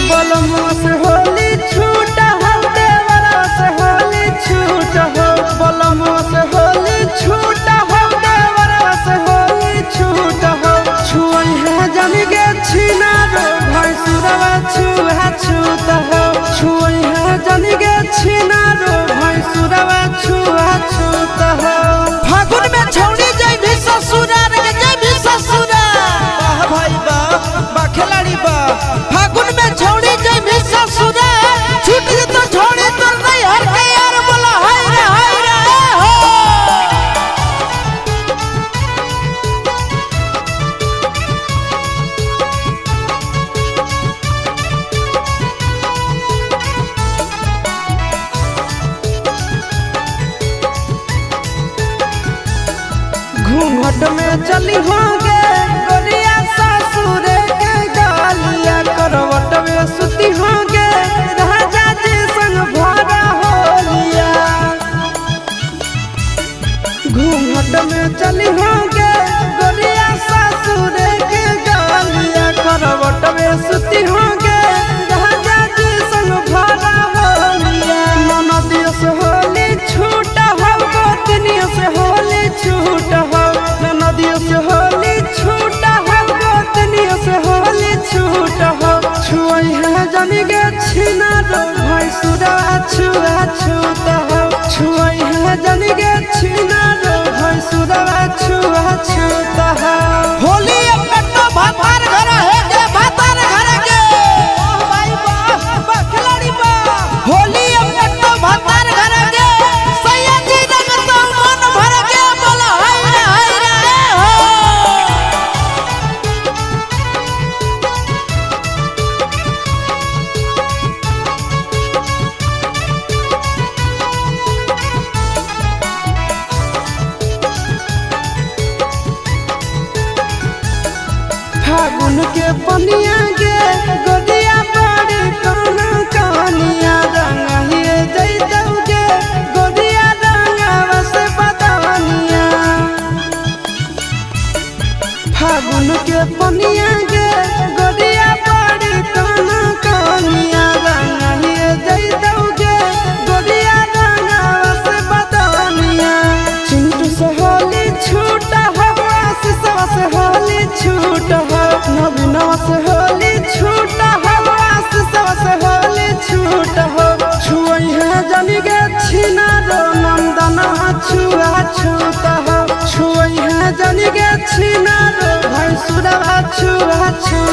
बलमुआ से होली छूट हो देवरा से होली छूट हो बलमुआ से होली छूट हो देवरा से होली छूट हो छुई है जन गे छीना रो भैंसुरवा छुआ छूत हो छुई है जन गे छीना रो भैंसुरवा छुआ छूत हो फागुन में छौड़ी जाई भी ससुराल रे जाई भी ससुराल वाह भाई वाह बा खिलाड़ी बा फागुन में छौड़ी जाई भी ससुराल छूट जे तो छोड़ी तो नहीं हर के यार बोला हाय रे हो घूंघट में चली होंगे गोलिया ससुर के गालिया करवट में सुती होंगे राजा जी संग भरा होलिया घूंघट में चली होंगे गोलिया ससुर के गालिया करवट में सुती होंगे राजा जी संग भरा होलिया ननदियों से होली छूट हो गोतनियों से होली छूट हो नदियों से होली छूट हो गोतनियों से होली छूट हो छुई है जनी गे छीना रो भैंसुरा छुआ छूत हो छुई है जनी गे छीना रो भैंसुरा छुआ छूत हो होली अब कट्टो भातार घर है के भातार घर के वाह भाई वाह बा खिलाड़ी बा होली अब कट्टो भातार घर के सैया जी रंग तो मन भर के बोला हाय रे हो फागुन के पनिया गे गोदिया बड़ी काना कानिया रंगाहिए जैतौगे गोदिया रंगावा से बदनिया फागुन के पनिया गे गोदिया बड़ी काना कानिया रंगाहिए जैतौगे गोदिया रंगावा से बदनिया चिंटू से होली छूट हो आशीषवा से होली छूट हो नवीनवा से होली छूट हो आशीषवा से होली छूट हो छुई है जनी गे छीना रो नंदना छुआ छूत हो छुई है जनी गे छीना रो भैंसुरवा छुआ छूत